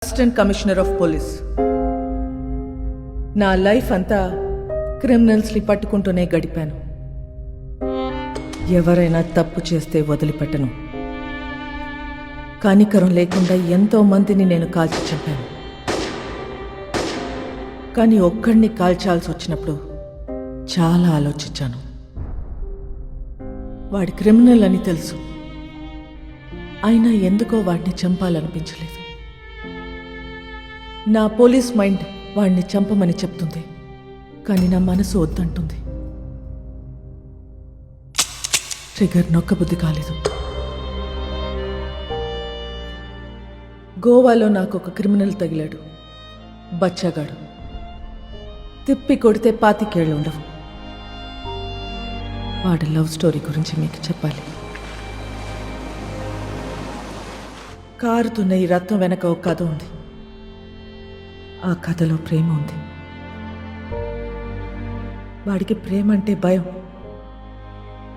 Assistant commissioner of police. నా life అంతా క్రిమినల్స్ని పట్టుకుంటూనే గడిపాను. ఎవరైనా తప్పు చేస్తే వదిలిపెట్టను. కనికరం లేకుండా ఎంతో మందిని నేను కాల్చి చంపాను. కానీ ఒక్కడిని కాల్చాల్సి వచ్చినప్పుడు చాలా ఆలోచించాను. వాడి క్రిమినల్ అని తెలుసు, అయినా ఎందుకో వాడిని చంపాలనిపించలేదు. నా పోలీస్ మైండ్ వాడిని చంపమని చెప్తుంది, కానీ నా మనసు వద్దంటుంది. ట్రిగర్ నొక్కబుద్ధి కాలేదు. గోవాలో నాకు ఒక క్రిమినల్ తగిలాడు, బచ్చాగాడు. తిప్పి కొడితే 25 ఏళ్ళు ఉండవు. వాడి లవ్ స్టోరీ గురించి మీకు చెప్పాలి. కారుతున్న ఈ రత్నం వెనక ఒక కథ ఉంది. ఆ కథలో ప్రేమ ఉంది. వాడికి ప్రేమ అంటే భయం,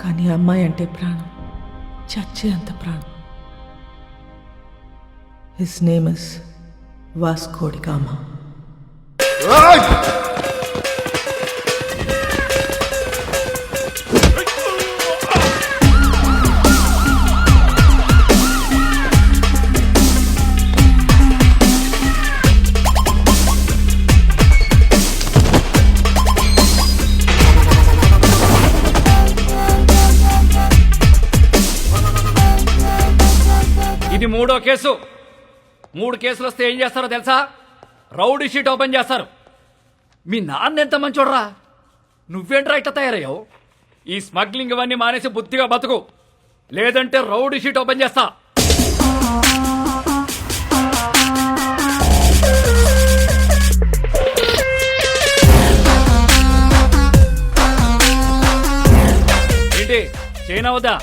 కానీ అమ్మాయి అంటే ప్రాణం, చచ్చే అంత ప్రాణం. His name is Vasco da Gama. ఇది 3వ కేసు. 3 కేసులు వస్తే ఏం చేస్తారో తెలుసా? రౌడీ షీట్ ఓపెన్ చేస్తారు. మీ నాన్న ఎంత మంచోడ్రా, నువ్వేంట్రా ఇట్లా తయారయ్యావు? ఈ స్మగ్లింగ్ ఇవన్నీ మానేసి బుద్ధిగా బతుకు, లేదంటే రౌడీ షీట్ ఓపెన్ చేస్తా. ఏంటి చైనా వద్దా?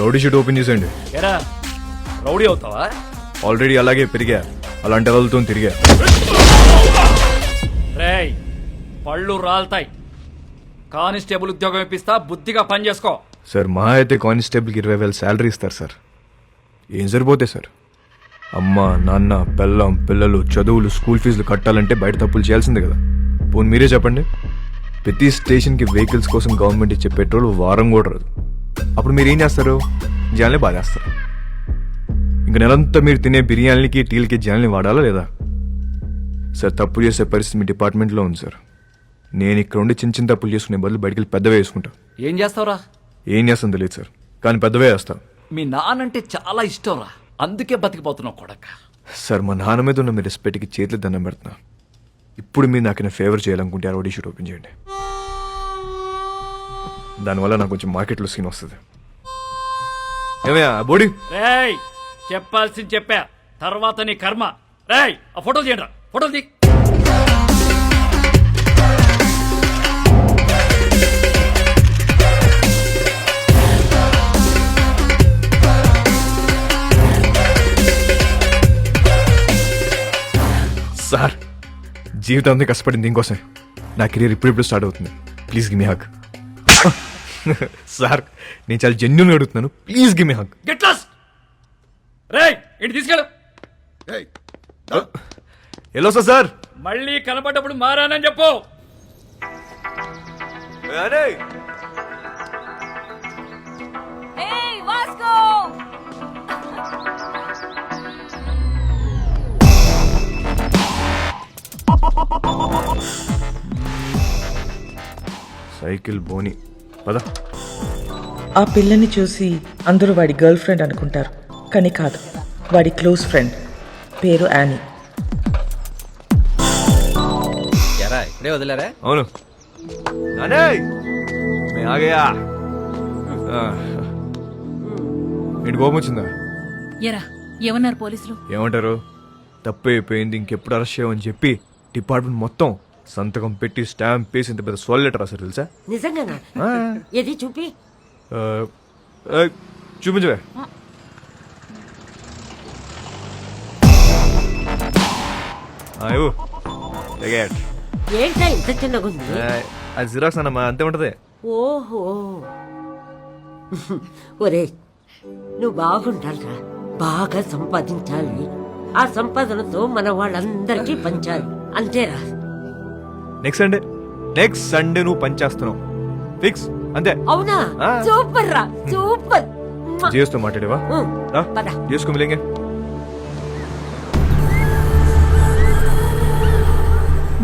రౌడీ షీట్ ఓపెన్ చేసేయండి. ఎరా రౌడీ అవుతావా? ఆల్రెడీ అలాగే పెరిగా, అలాంటి వాళ్ళతో తిరిగా. రేయ్ పళ్ళు రాల్తాయి. కానిస్టేబుల్ ఉద్యోగం ఇప్పిస్తా, బుద్ధిగా పని చేసుకో. సార్ మా అయితే కానిస్టేబుల్కి 20,000 శాలరీ ఇస్తారు సార్. ఏం సరిపోతాయి సార్? అమ్మ నాన్న పెళ్ళం పిల్లలు చదువులు స్కూల్ ఫీజులు కట్టాలంటే బయట తప్పులు చేయాల్సిందే కదా. పోనీ మీరే చెప్పండి, ప్రతి స్టేషన్కి వెహికల్స్ కోసం గవర్నమెంట్ ఇచ్చే పెట్రోల్ వారం కూడా రాదు. అప్పుడు మీరు ఏం చేస్తారు? జనాల్ని బాధేస్తారు. ఇంక నెలంతా మీరు తినే బిర్యానీలకి టీలకి జనాల్ని వాడాలా లేదా? సార్ తప్పు చేసే పరిస్థితి మీ డిపార్ట్మెంట్లో ఉంది సార్. నేను ఇక్కడ ఉండి చిన్న చిన్న తప్పులు చేసుకునే బదులు బయటికి వెళ్ళి పెద్దవే వేసుకుంటా. ఏం చేస్తావురా? ఏం చేస్తాను తెలియదు సార్, కానీ పెద్దవే వేస్తా. మీ నానంటే చాలా ఇష్టంరా, అందుకే బతికిపోతున్నావు కొడక. సార్ మా నాన్న మీద ఉన్న మీ రెస్పెక్ట్కి చేతులు దండం పెడుతున్నా. ఇప్పుడు మీరు నాకు ఫేవర్ చేయాలనుకుంటే ఆ రౌడీ షీట్ ఓపెన్ చేయండి. దానివల్ల నాకు కొంచెం మార్కెట్లో సీన్ వస్తుంది. ఏమయ్యా బోడీ? రేయ్ చెప్పాల్సింది చెప్పా, తర్వాత నీ కర్మ. రేయ్ ఆ ఫోటోలు తీయండి, ఫోటోలు తీ. సార్ జీవితం అంతా కష్టపడింది దీనికోసం. నా కెరీర్ ఇప్పుడిప్పుడు స్టార్ట్ అవుతుంది. Please give me hug. Sir నేను చాలా జెన్యూన్గా అడుగుతున్నాను, please give me hug. Get lost. రేయ్ ఇంటి తీసుకెళ్ళు. ఎలా సార్? మళ్ళీ కనపడ్డప్పుడు మారానని చెప్పు. Hey, Vasco! సైకిల్ బోని పద. ఆ పిల్లని చూసి అందరూ వాడి గర్ల్ ఫ్రెండ్ అనుకుంటారు, కానీ కాదు, వాడి క్లోజ్ ఫ్రెండ్. పేరు యానీ. ఇప్పుడే వదిలేరా? అవును నానే ఆగయా. ఇంటి కోపం వచ్చిందా? ఎరా ఏమన్నారు పోలీసులు? ఏమంటారు? తప్పు అయిపోయింది, ఇంకెప్పుడు అరెస్ట్ చేయమని చెప్పి డిపార్ట్మెంట్ మొత్తం సంతకం పెట్టి స్టాంప్ వేసి ఇంత పెద్ద సోల్ లెటర్ రాశారు తెలుసా? నిజంగానా? ఏది చూపి. చూపించవే. ఏంటా ఇంత చిన్నగా ఉంది? అది జిరాక్స్ అన్నమా, అంతే ఉంటది. ఓహో ఒరే నువ్వు బాగుండాలిరా, బాగా సంపాదించాలి, ఆ సంపాదనతో మన వాళ్ళందరికీ పంచాలి అంతేరా. నెక్స్ట్ సండే నువ్వు పనిచేస్తున్నావు ఫిక్స్ అంతే. అవునా? ఆ. సూపర్ రా, సూపర్. జియోస్తో మాట్లాడేవా? రా, పద. జియోస్కు మిలేంగే.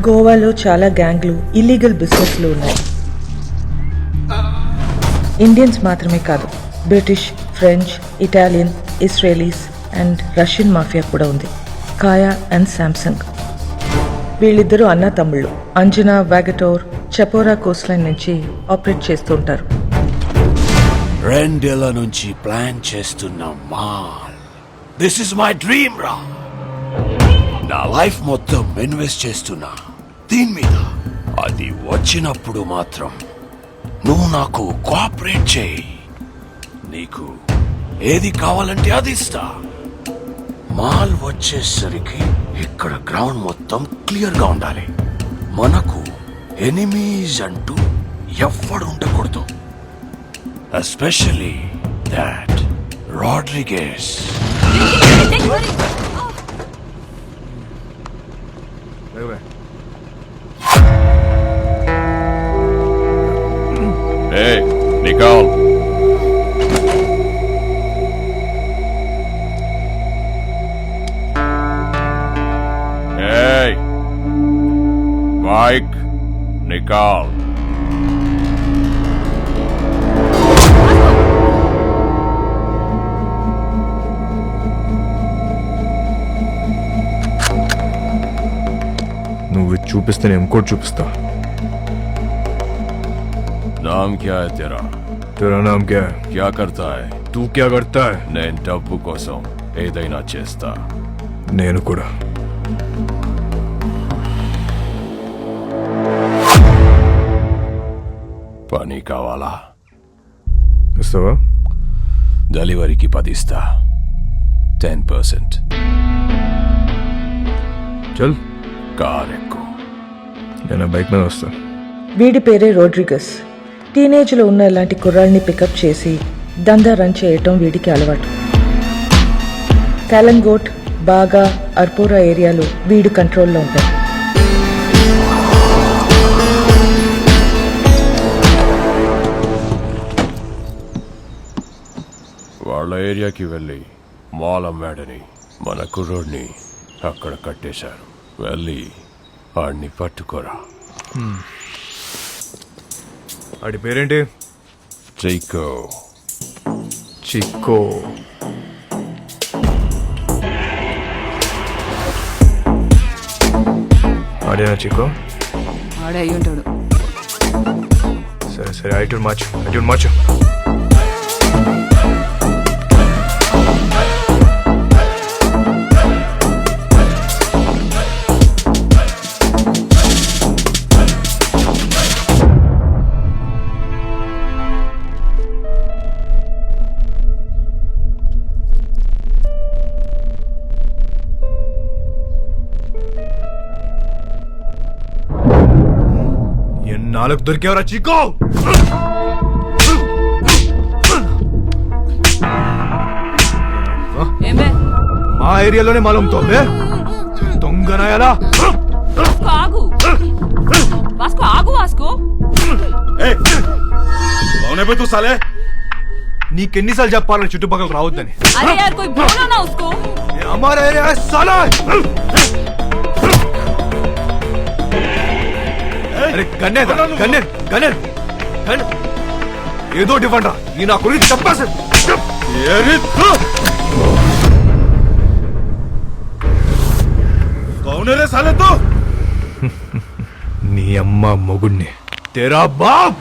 గోవాలో చాలా గ్యాంగ్లు ఇల్లీగల్ బిజినెస్లు ఉన్నాయి. ఇండియన్స్ మాత్రమే కాదు, British, French, Italian, Israelis and Russian mafia కూడా ఉంది. కాయా అండ్ శాంసంగ్ వీళ్ళిద్దరూ అన్న తమ్ముళ్ళు. అంజనా వాగటోర్ చపోరా కోస్ట్ లైన్ నుంచి ఆపరేట్ చేస్తూ ఉంటారు. 2 ఏళ్ల నుంచి ప్లాన్ చేస్తున్న mall. This is my dream రా. నా లైఫ్ మొత్తం ఇన్వెస్ట్ చేస్తున్నా దీని మీద. అది వచ్చినప్పుడు మాత్రం నువ్వు నాకు కోఆపరేట్ చేయి. నీకు ఏది కావాలంటే అది ఇస్తా. మాల్ వచ్చేసరికి ఇక్కడ గ్రౌండ్ మొత్తం క్లియర్ గా ఉండాలి. మనకు ఎనిమీస్ అంటూ ఎవ్వడు ఉండకూడదు. Especially that Rodriguez. Hey, Nicole. Hey, Mike, Nicole. నువ్వు ఇది చూపిస్తే నేను ఇంకోటి చూపిస్తా. नाम क्या है तेरा? तेरा नाम क्या है? क्या करता है? तू क्या करता है? నేను డబ్బు కోసం ఏదైనా చేస్తా. నేను కూడా. పని కావాలా? ఇస్తావా? డెలివరీకి 10 ఇస్తా. 10%. చల్, కార్ ఎక్కు. నేను ఆ బైక్ మీద వస్తా. వీడి పేరే రోడ్రిగస్. టీనేజ్లో ఉన్న ఇలాంటి కుర్రాళ్ళని పికప్ చేసి దందా రన్ చేయటం వీడికి అలవాటు. కాలంగోట్, బాగా, అర్పోరా ఏరియాలు వీడి కంట్రోల్లో ఉంటాయి. వాళ్ళ ఏరియాకి వెళ్ళి మాల్ అమ్మాడని మన కుర్రోడ్ని అక్కడ కట్టేశారు. వెళ్ళి వాడిని పట్టుకోరా. ఆడి పేరేంటి? చైకో. చిక్కో. ఆడేనా చిక్కో? ఆడే అయ్యి ఉంటాడు. సరే సరే, ఐటూన్ మార్చు. నాలుగు దొరికేవరా చిక్కో? ఏమే మా ఏరియాలోనే మాలూమ్తోంది. దొంగనాయాలా? ఆగు వాస్కో, ఆగు వాస్కో. నీకెన్నిసార్లు చెప్పాలని చుట్టుపక్కల రావద్దని? అరే యార్ కోई बोलो ना उसको. हमारा एरिया है साला. అరే గన్నేర్ ఏదో ఇవ్వండి. ఈ నా గురించి చెప్పేసి నీ అమ్మ మొగుణ్ణి తెరా బాబ్.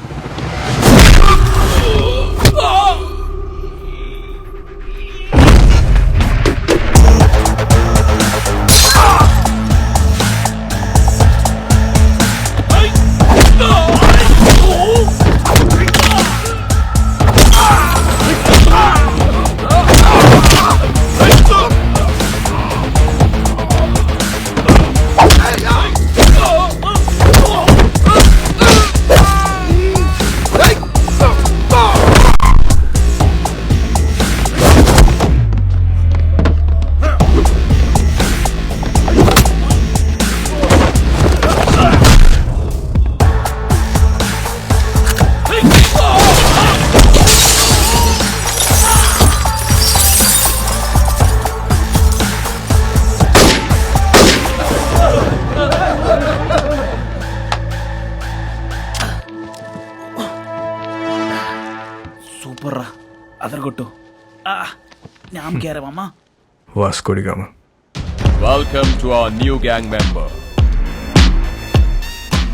కొట్టు నామ్ కేరవమ్మా Vasco da Gama. Welcome to our new gang member